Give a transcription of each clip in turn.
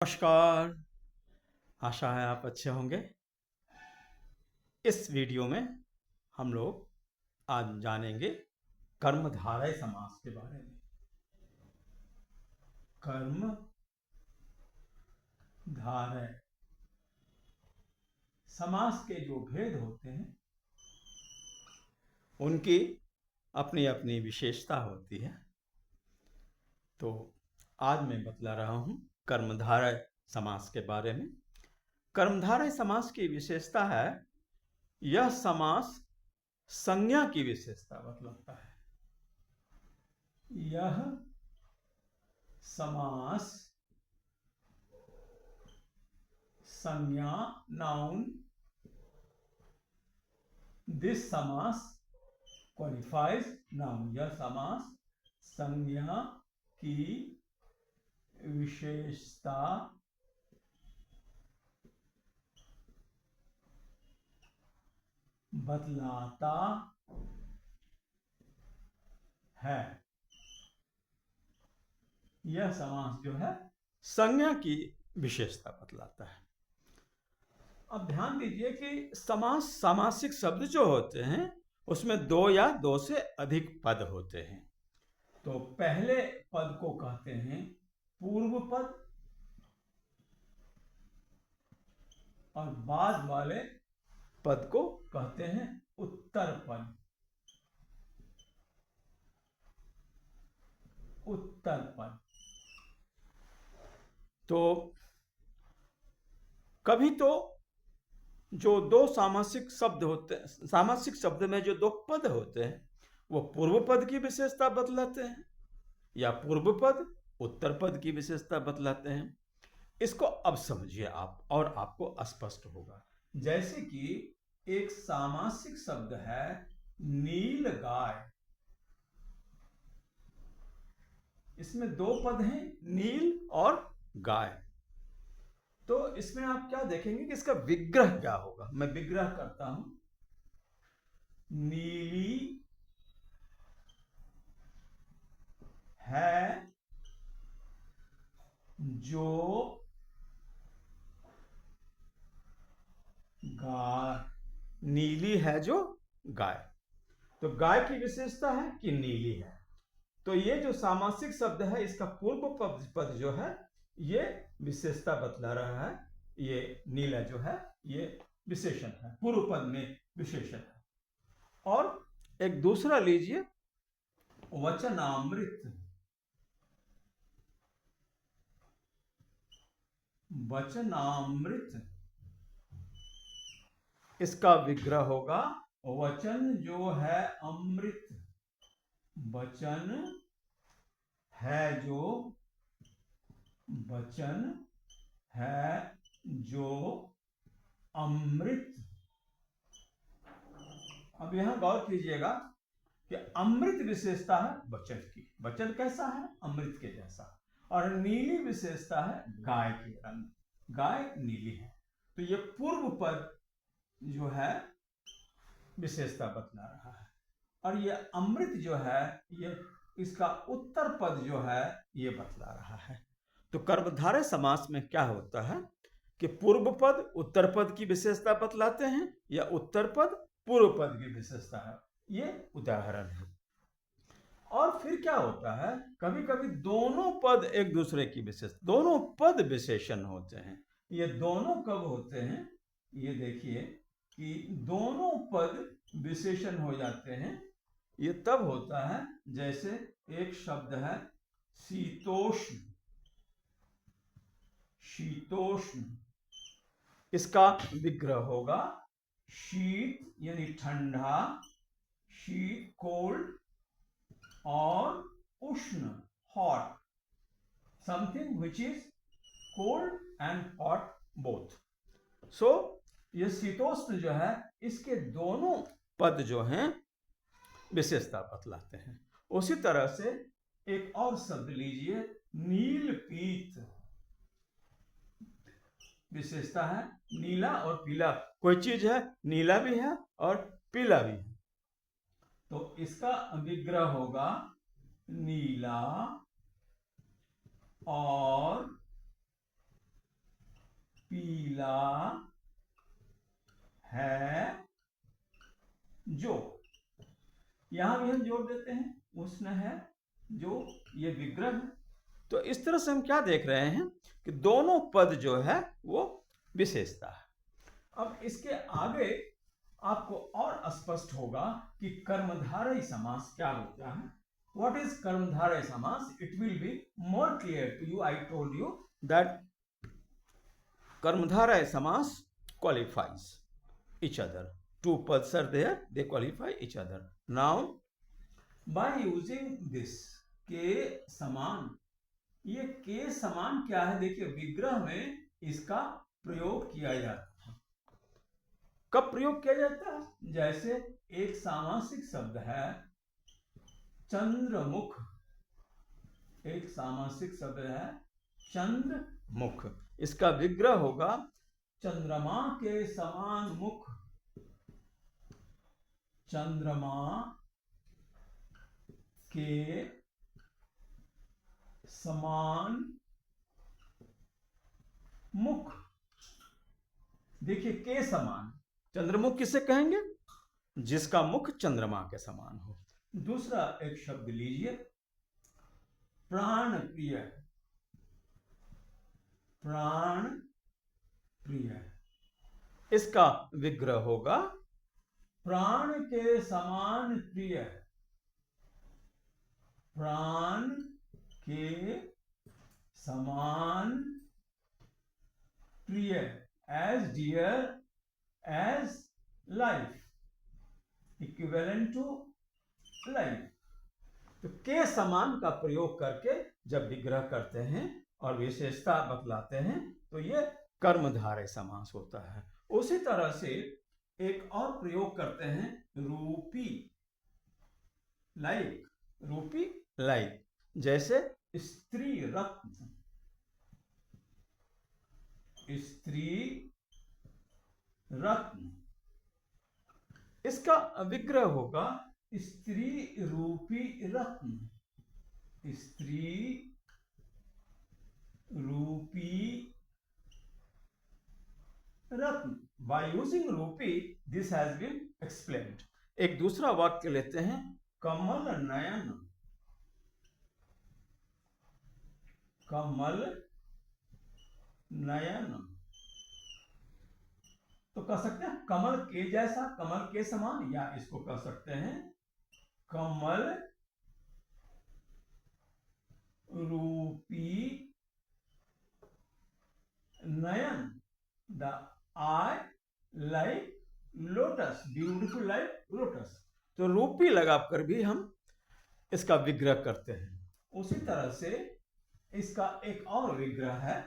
नमस्कार। आशा है आप अच्छे होंगे। इस वीडियो में हम लोग आज जानेंगे कर्मधारय समास के बारे में। कर्मधारय समास के जो भेद होते हैं उनकी अपनी अपनी विशेषता होती है। तो आज मैं बतला रहा हूं कर्मधारय समास के बारे में। कर्मधारय समास की विशेषता है, यह समास संज्ञा की विशेषता बतलाता है। यह समास संज्ञा, नाउन, दिस समास क्वालिफाइज नाउन। यह समास संज्ञा की विशेषता बतलाता है। यह समास जो है संज्ञा की विशेषता बतलाता है। अब ध्यान दीजिए कि समास, सामासिक शब्द जो होते हैं उसमें दो या दो से अधिक पद होते हैं। तो पहले पद को कहते हैं पूर्व पद और बाद वाले पद को कहते हैं उत्तर पद। उत्तर पद। तो कभी तो जो दो सामासिक शब्द होते हैं, सामासिक शब्द में जो दो पद होते हैं वो पूर्व पद की विशेषता बतलाते हैं, या पूर्व पद उत्तर पद की विशेषता बतलाते हैं। इसको अब समझिए आप, और आपको स्पष्ट होगा। जैसे कि एक सामासिक शब्द है नील गाय। इसमें दो पद हैं, नील और गाय। तो इसमें आप क्या देखेंगे कि इसका विग्रह क्या होगा। मैं विग्रह करता हूं। नीली है जो गाय। नीली है जो गाय। तो गाय की विशेषता है कि नीली है। तो ये जो सामासिक शब्द है इसका पूर्व पद जो है ये विशेषता बतला रहा है। ये नीला जो है ये विशेषण है, पूर्व पद में विशेषण है। और एक दूसरा लीजिए, वचनामृत। वचनामृत, इसका विग्रह होगा वचन जो है अमृत। वचन है जो, वचन है जो अमृत। अब यहां गौर कीजिएगा कि अमृत विशेषता है वचन की। वचन कैसा है? अमृत के जैसा। और नीली विशेषता है गाय के रंग। गाय नीली है। तो ये पूर्व पद जो है विशेषता बतला रहा है, और ये अमृत जो है ये इसका उत्तर पद जो है ये बतला रहा है। तो कर्मधारय समास में क्या होता है कि पूर्व पद उत्तर पद की विशेषता बतलाते हैं, या उत्तर पद पूर्व पद की विशेषता है। ये उदाहरण है। और फिर क्या होता है, कभी कभी दोनों पद एक दूसरे की विशेष, दोनों पद विशेषण होते हैं। ये दोनों कब होते हैं? ये देखिए कि दोनों पद विशेषण हो जाते हैं। ये तब होता है जैसे एक शब्द है शीतोष्ण। शीतोष्ण, इसका विग्रह होगा शीत यानी ठंडा, शीत कोल्ड, और उष्ण hot, something which is cold and hot both. So ये शीतोष्ण जो है इसके दोनों पद जो हैं विशेषता बतलाते हैं। उसी तरह से एक और शब्द लीजिए, नील पीत। विशेषता है नीला और पीला। कोई चीज है नीला भी है और पीला भी है, तो इसका विग्रह होगा नीला और नीला है जो, यहां भी हम जोड़ देते हैं, उष्ण है जो, ये विग्रह है। तो इस तरह से हम क्या देख रहे हैं कि दोनों पद जो है वो विशेषता है। अब इसके आगे आपको और स्पष्ट होगा कि कर्मधारय समास क्या होता है। What is कर्मधारय समास? It will be more clear to you. I told you that कर्मधारय समास qualifies each other. Two pads are there, they qualify each other. Now, by using this के समान, ये के समान क्या है? देखिए, विग्रह में इसका प्रयोग किया जाता है। कब प्रयोग किया जाता है? जैसे एक सामासिक शब्द है चंद्रमुख, एक सामासिक शब्द है चंद्रमुख, इसका विग्रह होगा चंद्रमा के समान मुख, चंद्रमा के समान मुख। देखिए, के समान, चंद्रमुख किसे कहेंगे? जिसका मुख चंद्रमा के समान हो। दूसरा एक शब्द लीजिए, प्राण प्रिय, प्राण प्रिय, इसका विग्रह होगा प्राण के समान प्रिय, प्राण के समान प्रिय, as dear as life, equivalent to life। तो के समान का प्रयोग करके जब विग्रह करते हैं और विशेषता बतलाते हैं तो ये कर्मधारय समास होता है। उसी तरह से एक और प्रयोग करते हैं रूपी, लाइक, रूपी लाइक, जैसे स्त्री रत्न, स्त्री रत्न, इसका विग्रह होगा स्त्री रूपी रत्न, स्त्री रूपी रत्न। By using रूपी this has been explained। एक दूसरा वाक्य लेते हैं, कमल नयन, कमल नयन, तो कह सकते हैं कमल के जैसा, कमल के समान, या इसको कह सकते हैं कमल रूपी नयन। The eye like lotus, beautiful like lotus. तो रूपी लगाकर भी हम इसका विग्रह करते हैं। उसी तरह से इसका एक और विग्रह है,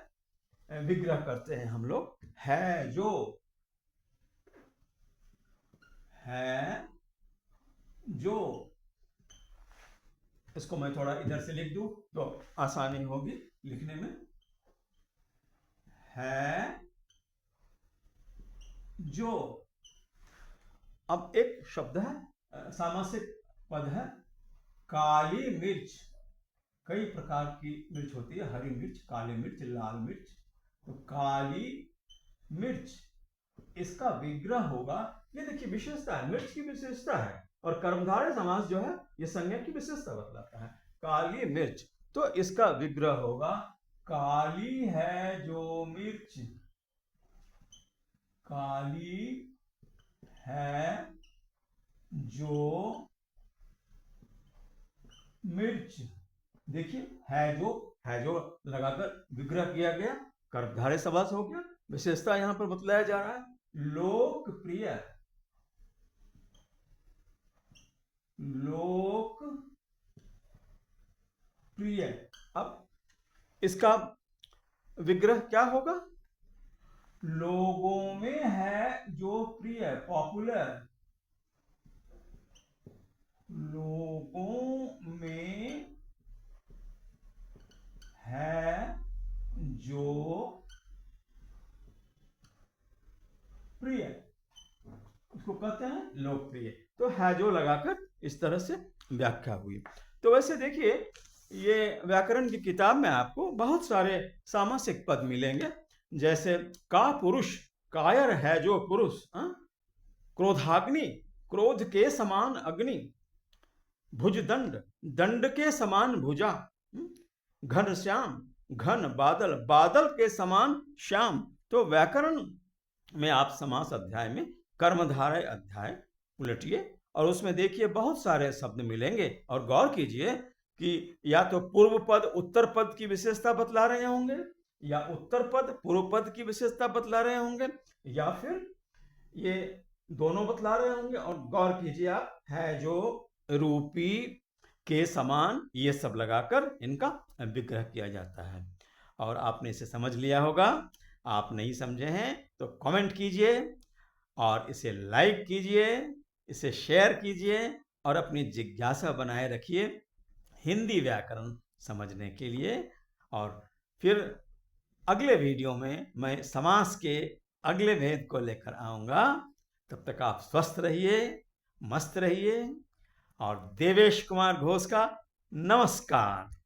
विग्रह करते हैं हम लोग, है जो, है जो, इसको मैं थोड़ा इधर से लिख दूं तो आसानी होगी लिखने में। है जो, अब एक शब्द है, सामासिक पद है, काली मिर्च। कई प्रकार की मिर्च होती है, हरी मिर्च, काली मिर्च, लाल मिर्च। तो काली मिर्च, इसका विग्रह होगा, ये देखिए विशेषता है, मिर्च की विशेषता है, और कर्मधारय समास जो है ये संज्ञा की विशेषता बतलाता है, काली मिर्च। तो इसका विग्रह होगा काली है जो मिर्च, काली है जो मिर्च। देखिए, है जो लगाकर विग्रह किया गया, कर्मधारय समास हो गया। विशेषता यहां पर बतलाया जा रहा है, लोकप्रिय, लोकप्रिय। अब इसका विग्रह क्या होगा? लोगों में है जो प्रिय, पॉपुलर, लोगों में है जो प्रिय, उसको कहते हैं लोकप्रिय। तो है जो लगाकर इस तरह से व्याख्या हुई। तो वैसे देखिए, ये व्याकरण की किताब में आपको बहुत सारे सामासिक पद मिलेंगे जैसे का पुरुष, कायर है जो पुरुष, क्रोधाग्नि, क्रोध के समान अग्नि, भुजदंड, दंड के समान भुजा, घनश्याम, घन बादल, बादल के समान श्याम। तो व्याकरण में आप समास अध्याय में कर्मधारय अध्याय उलटिए और उसमें देखिए बहुत सारे शब्द मिलेंगे और गौर कीजिए कि या तो पूर्व पद उत्तर पद की विशेषता बतला रहे होंगे, या उत्तर पद पूर्व पद की विशेषता बतला रहे होंगे, या फिर ये दोनों बतला रहे होंगे। और गौर कीजिए आप, है जो, रूपी, के समान, ये सब लगाकर इनका विग्रह किया जाता है। और आपने इसे समझ लिया होगा। आप नहीं समझे हैं तो कमेंट कीजिए और इसे लाइक कीजिए, इसे शेयर कीजिए और अपनी जिज्ञासा बनाए रखिए हिंदी व्याकरण समझने के लिए। और फिर अगले वीडियो में मैं समास के अगले भेद को लेकर आऊँगा। तब तक आप स्वस्थ रहिए, मस्त रहिए। और देवेश कुमार घोष का नमस्कार।